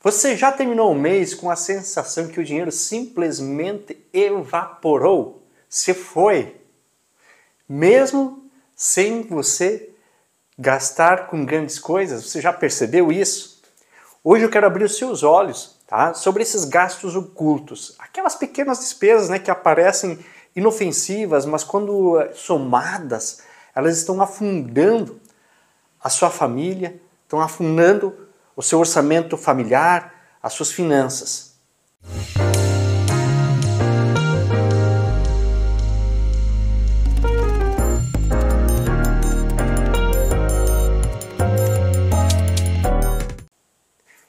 Você já terminou o mês com a sensação que o dinheiro simplesmente evaporou? Se foi? Mesmo sem você gastar com grandes coisas, você já percebeu isso? Hoje eu quero abrir os seus olhos, tá, sobre esses gastos ocultos. Aquelas pequenas despesas, né, que aparecem inofensivas, mas quando somadas, elas estão afundando a sua família, estão afundando o seu orçamento familiar, as suas finanças.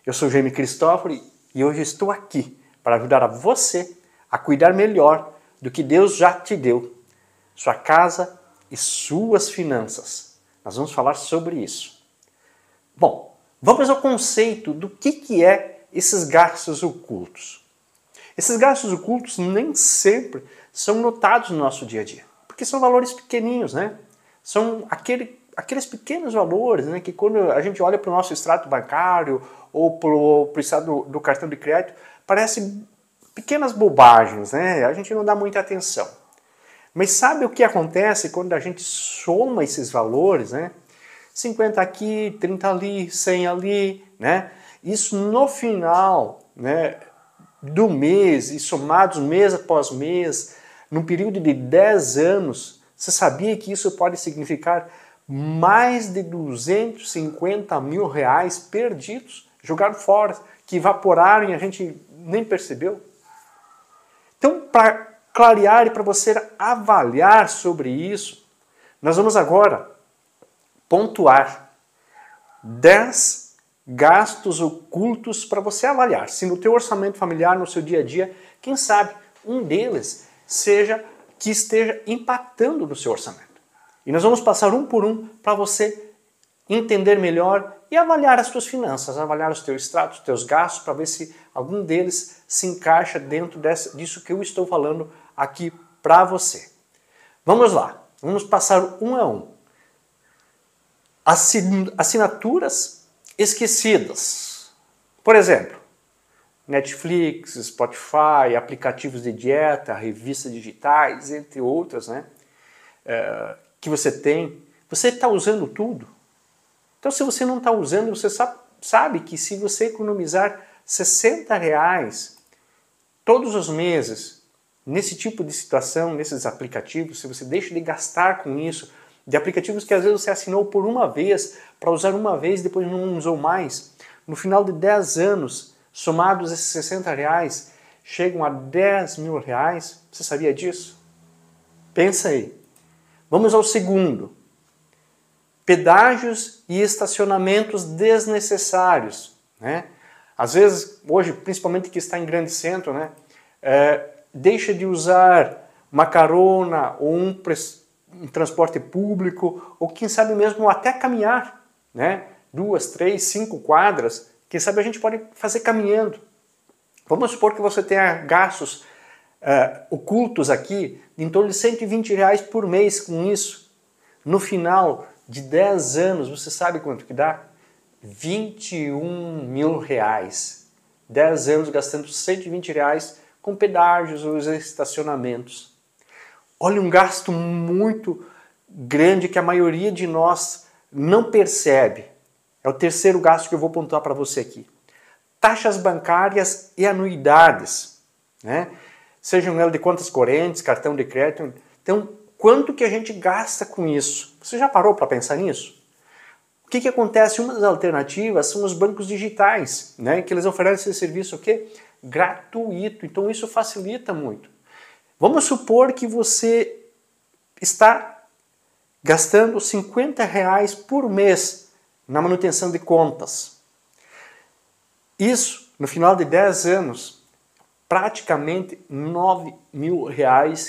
Eu sou Jaime Cristóforo e hoje estou aqui para ajudar a você a cuidar melhor do que Deus já te deu, sua casa e suas finanças. Nós vamos falar sobre isso. Bom, vamos ao conceito do que é esses gastos ocultos. Esses gastos ocultos nem sempre são notados no nosso dia a dia, porque são valores pequeninhos, né? São aqueles pequenos valores, né, que quando a gente olha para o nosso extrato bancário ou para o extrato do cartão de crédito, parecem pequenas bobagens, né? A gente não dá muita atenção. Mas sabe o que acontece quando a gente soma esses valores, né? 50 aqui, 30 ali, 100 ali, né? Isso no final, né, do mês, e somados mês após mês, num período de 10 anos, você sabia que isso pode significar mais de 250 mil reais perdidos, jogados fora, que evaporaram e a gente nem percebeu? Então, para clarear e para você avaliar sobre isso, nós vamos agora pontuar 10 gastos ocultos para você avaliar. Se no teu orçamento familiar, no seu dia a dia, quem sabe um deles seja que esteja impactando no seu orçamento. E nós vamos passar um por um para você entender melhor e avaliar as suas finanças, avaliar os teus extratos, os teus gastos, para ver se algum deles se encaixa dentro disso que eu estou falando aqui para você. Vamos lá, vamos passar um a um. Assinaturas esquecidas. Por exemplo, Netflix, Spotify, aplicativos de dieta, revistas digitais, entre outras, né? Que você tem. Você está usando tudo? Então, se você não está usando, você sabe que se você economizar R$60 todos os meses nesse tipo de situação, nesses aplicativos, se você deixa de gastar com isso, de aplicativos que às vezes você assinou por uma vez, para usar uma vez e depois não usou mais, no final de 10 anos, somados esses R$60, chegam a R$10 mil. Você sabia disso? Pensa aí. Vamos ao segundo. Pedágios e estacionamentos desnecessários, né? Às vezes, hoje, principalmente que está em grande centro, né, deixa de usar uma carona ou um transporte público, ou quem sabe mesmo até caminhar, né? 2, 3, 5 quadras, quem sabe a gente pode fazer caminhando. Vamos supor que você tenha gastos ocultos aqui em torno de R$120 por mês com isso. No final de 10 anos, você sabe quanto que dá? R$21 mil. 10 anos gastando R$120 com pedágios ou estacionamentos. Olha, um gasto muito grande que a maioria de nós não percebe. É o terceiro gasto que eu vou pontuar para você aqui. Taxas bancárias e anuidades, né? Sejam elas de contas correntes, cartão de crédito. Então, quanto que a gente gasta com isso? Você já parou para pensar nisso? O que acontece? Uma das alternativas são os bancos digitais, né? Que eles oferecem esse serviço o quê? Gratuito. Então, isso facilita muito. Vamos supor que você está gastando R$50 por mês na manutenção de contas. Isso, no final de 10 anos, praticamente R$9 mil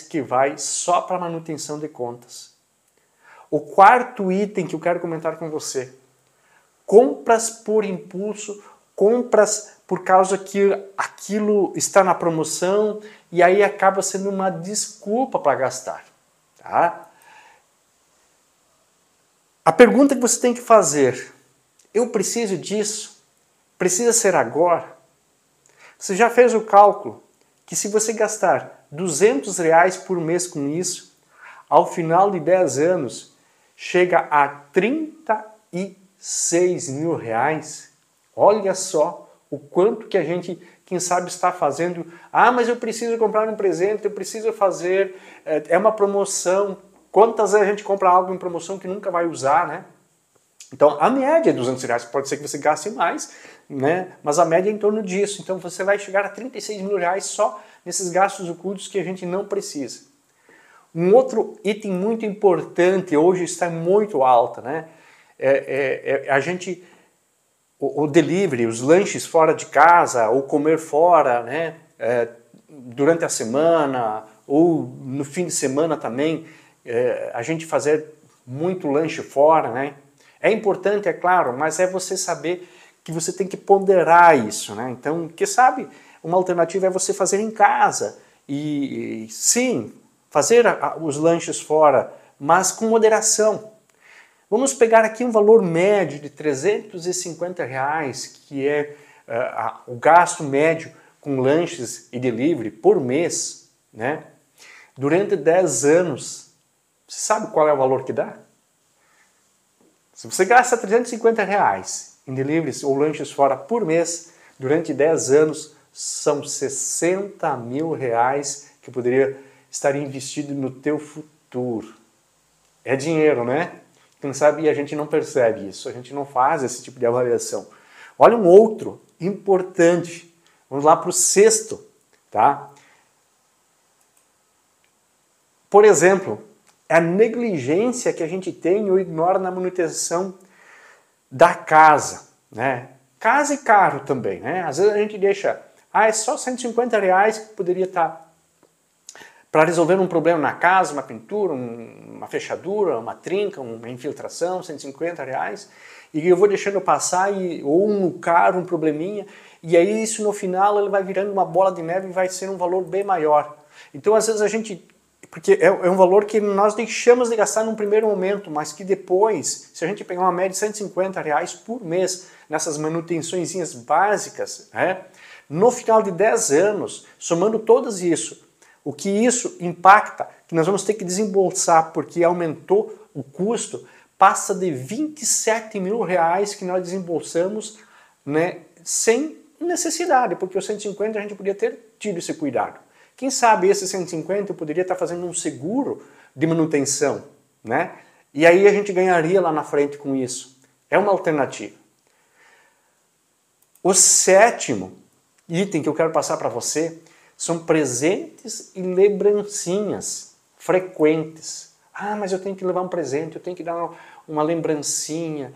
que vai só para manutenção de contas. O quarto item que eu quero comentar com você. Compras por impulso, compras por causa que aquilo está na promoção e aí acaba sendo uma desculpa para gastar. Tá? A pergunta que você tem que fazer, eu preciso disso? Precisa ser agora? Você já fez o cálculo que se você gastar R$ 200 por mês com isso, ao final de 10 anos, chega a R$ 36.000? Olha só o quanto que a gente, quem sabe, está fazendo. Ah, mas eu preciso comprar um presente, eu preciso fazer, é uma promoção. Quantas vezes a gente compra algo em promoção que nunca vai usar, né? Então, a média é R$ 200, pode ser que você gaste mais, né? Mas a média é em torno disso. Então, você vai chegar a R$ 36.000 só nesses gastos ocultos que a gente não precisa. Um outro item muito importante, hoje está muito alta, né? O delivery, os lanches fora de casa, ou comer fora, né? Durante a semana, ou no fim de semana também, a gente fazer muito lanche fora, né? É importante, é claro, mas é você saber que você tem que ponderar isso, né? Então, quem sabe, uma alternativa é você fazer em casa. E sim, fazer os lanches fora, mas com moderação. Vamos pegar aqui um valor médio de R$ 350, que é o gasto médio com lanches e delivery por mês, né? Durante 10 anos, você sabe qual é o valor que dá? Se você gasta R$ 350 em deliveries ou lanches fora por mês, durante 10 anos, são R$ 60.000 que poderia estar investido no teu futuro. É dinheiro, né? Quem sabe a gente não percebe isso, a gente não faz esse tipo de avaliação. Olha um outro importante. Vamos lá para o sexto, tá? Por exemplo, a negligência que a gente tem ou ignora na manutenção da casa, né? Casa e carro também, né? Às vezes a gente deixa, é só R$ 150 que poderia estar para resolver um problema na casa, uma pintura, uma fechadura, uma trinca, uma infiltração, R$ 150, e eu vou deixando passar, ou no carro, um probleminha, e aí isso no final ele vai virando uma bola de neve e vai ser um valor bem maior. Então às vezes a gente, porque é um valor que nós deixamos de gastar num primeiro momento, mas que depois, se a gente pegar uma média de R$ 150 por mês nessas manutençõezinhas básicas, né, no final de 10 anos, somando todas isso, o que isso impacta, que nós vamos ter que desembolsar porque aumentou o custo, passa de R$ 27.000 que nós desembolsamos, né, sem necessidade, porque os 150 a gente podia ter tido esse cuidado. Quem sabe esse 150 eu poderia estar fazendo um seguro de manutenção, né? E aí a gente ganharia lá na frente com isso. É uma alternativa. O sétimo item que eu quero passar para você são presentes e lembrancinhas frequentes. Ah, mas eu tenho que levar um presente, eu tenho que dar uma lembrancinha.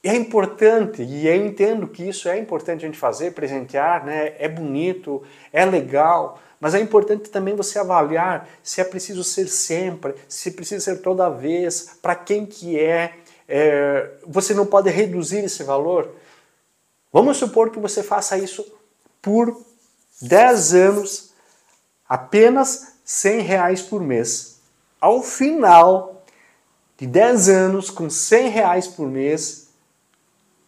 É importante, e eu entendo que isso é importante a gente fazer, presentear, né? É bonito, é legal, mas é importante também você avaliar se é preciso ser sempre, se precisa ser toda vez, para quem que você não pode reduzir esse valor. Vamos supor que você faça isso por 10 anos, apenas R$ 100 por mês. Ao final de 10 anos, com R$ 100 por mês,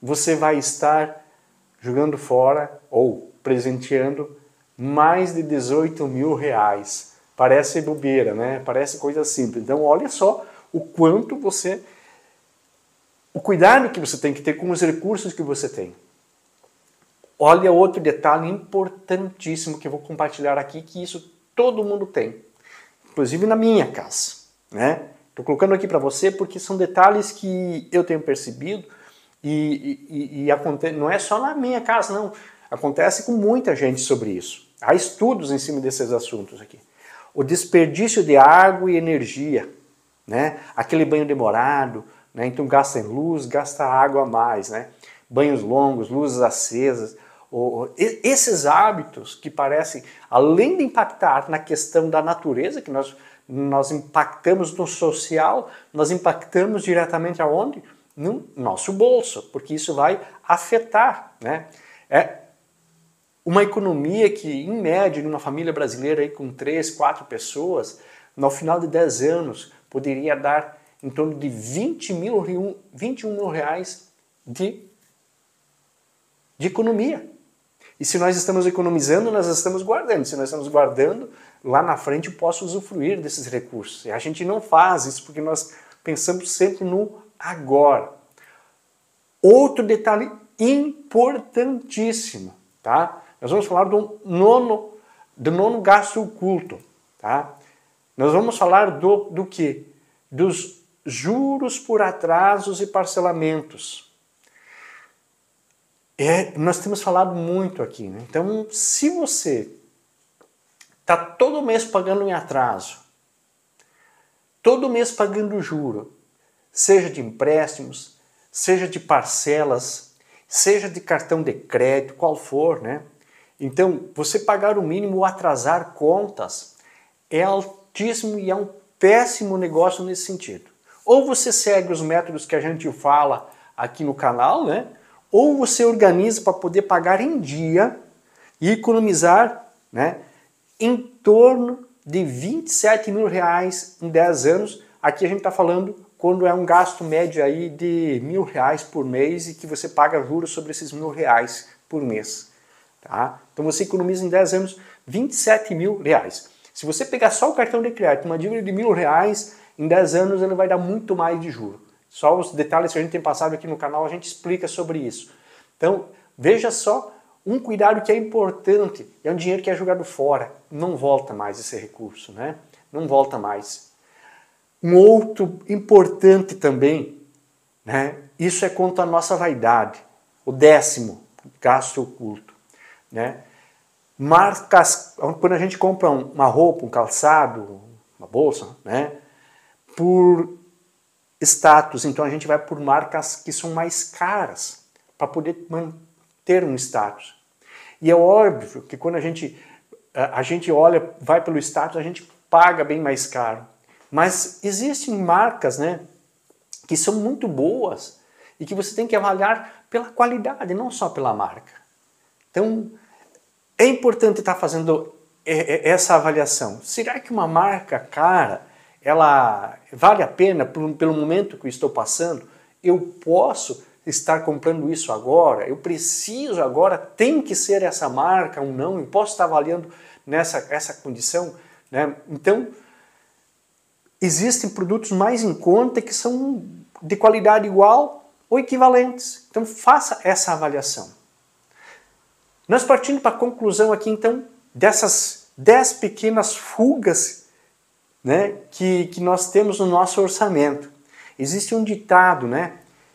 você vai estar jogando fora ou presenteando mais de R$ 18.000. Parece bobeira, né? Parece coisa simples. Então, olha só o quanto o cuidado que você tem que ter com os recursos que você tem. Olha outro detalhe importantíssimo que eu vou compartilhar aqui, que isso todo mundo tem, inclusive na minha casa, né? Estou colocando aqui para você porque são detalhes que eu tenho percebido e não é só na minha casa, não. Acontece com muita gente sobre isso. Há estudos em cima desses assuntos aqui. O desperdício de água e energia, né? Aquele banho demorado, né? Então gasta em luz, gasta água a mais, né? Banhos longos, luzes acesas. Esses hábitos que parecem, além de impactar na questão da natureza, que nós impactamos no social, nós impactamos diretamente aonde? No nosso bolso, porque isso vai afetar, né? É uma economia que, em média, numa família brasileira aí, com 3, 4 pessoas, no final de 10 anos, poderia dar em torno de R$ 21.000 de economia. E se nós estamos economizando, nós estamos guardando. Se nós estamos guardando, lá na frente eu posso usufruir desses recursos. E a gente não faz isso porque nós pensamos sempre no agora. Outro detalhe importantíssimo, tá? Nós vamos falar do nono gasto oculto, tá? Nós vamos falar do quê? Dos juros por atrasos e parcelamentos. Nós temos falado muito aqui, né? Então, se você está todo mês pagando em atraso, todo mês pagando juro, seja de empréstimos, seja de parcelas, seja de cartão de crédito, qual for, né? Então, você pagar o mínimo ou atrasar contas é altíssimo e é um péssimo negócio nesse sentido. Ou você segue os métodos que a gente fala aqui no canal, né? Ou você organiza para poder pagar em dia e economizar, né, em torno de R$27 mil em 10 anos. Aqui a gente está falando quando é um gasto médio aí de R$1.000 por mês e que você paga juros sobre esses R$1.000 por mês. Tá? Então você economiza em 10 anos R$27 mil. Se você pegar só o cartão de crédito, uma dívida de R$1.000, em 10 anos ele vai dar muito mais de juros. Só os detalhes que a gente tem passado aqui no canal, a gente explica sobre isso. Então, veja só, um cuidado que é importante, é um dinheiro que é jogado fora, não volta mais esse recurso, né? Não volta mais. Um outro importante também, né? Isso é quanto à nossa vaidade, o 10º gasto oculto, né? Marcas, quando a gente compra uma roupa, um calçado, uma bolsa, né? Por status, então a gente vai por marcas que são mais caras para poder manter um status. E é óbvio que quando a gente olha, vai pelo status, a gente paga bem mais caro. Mas existem marcas, né, que são muito boas e que você tem que avaliar pela qualidade, não só pela marca. Então, é importante estar fazendo essa avaliação. Será que uma marca cara ela vale a pena pelo momento que eu estou passando? Eu posso estar comprando isso agora? Eu preciso agora? Tem que ser essa marca ou não? Eu posso estar avaliando essa condição? Né? Então, existem produtos mais em conta que são de qualidade igual ou equivalentes. Então, faça essa avaliação. Nós partindo para a conclusão aqui, então, dessas 10 pequenas fugas, né, que nós temos no nosso orçamento. Existe um ditado, né,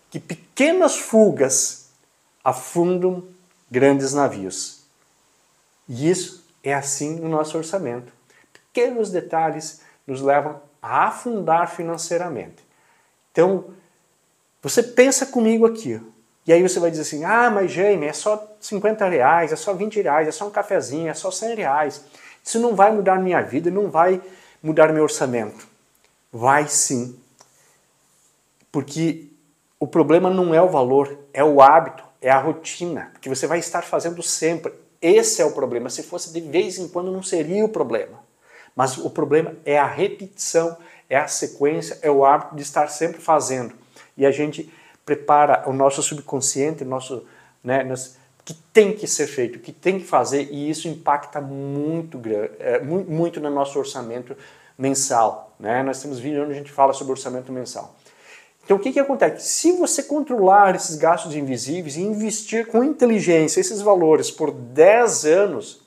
que pequenas fugas afundam grandes navios. E isso é assim no nosso orçamento. Pequenos detalhes nos levam a afundar financeiramente. Então, você pensa comigo aqui, e aí você vai dizer assim, mas Jaime, é só R$50, é só R$20, é só um cafezinho, é só R$100. Isso não vai mudar minha vida, não vai mudar meu orçamento. Vai sim. Porque o problema não é o valor, é o hábito, é a rotina, que você vai estar fazendo sempre. Esse é o problema. Se fosse de vez em quando não seria o problema. Mas o problema é a repetição, é a sequência, é o hábito de estar sempre fazendo. E a gente prepara o nosso subconsciente, que tem que ser feito, que tem que fazer, e isso impacta muito no nosso orçamento mensal. Né? Nós temos vídeo onde a gente fala sobre orçamento mensal. Então o que acontece? Se você controlar esses gastos invisíveis e investir com inteligência esses valores por 10 anos,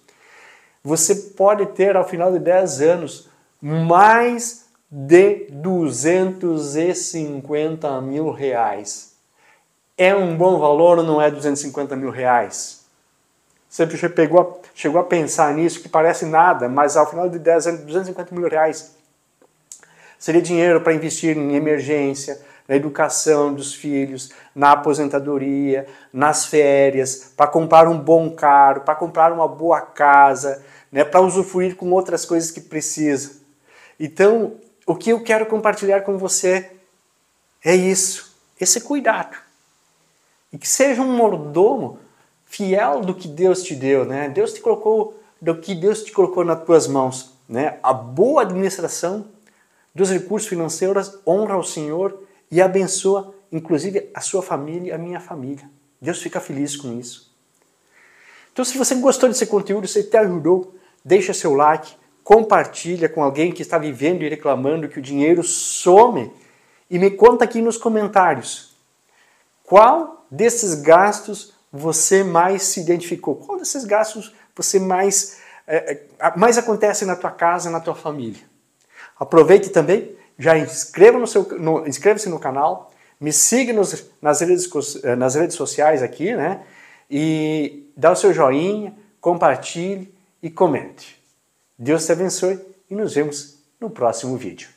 você pode ter ao final de 10 anos mais de R$250 mil. É um bom valor ou não é R$250 mil? Você chegou a pensar nisso, que parece nada, mas ao final de 10 anos, R$250 mil seria dinheiro para investir em emergência, na educação dos filhos, na aposentadoria, nas férias, para comprar um bom carro, para comprar uma boa casa, né, para usufruir com outras coisas que precisa. Então, o que eu quero compartilhar com você é isso, esse cuidado. E que seja um mordomo fiel do que Deus te deu, né? Do que Deus te colocou nas tuas mãos, né? A boa administração dos recursos financeiros honra ao Senhor e abençoa, inclusive, a sua família e a minha família. Deus fica feliz com isso. Então, se você gostou desse conteúdo, se te ajudou, deixa seu like, compartilha com alguém que está vivendo e reclamando que o dinheiro some e me conta aqui nos comentários qual desses gastos você mais se identificou, qual desses gastos você mais acontece na tua casa, na tua família. Aproveite também, já inscreva-se no canal, me siga nas redes sociais aqui, né? E dá o seu joinha, compartilhe e comente. Deus te abençoe e nos vemos no próximo vídeo.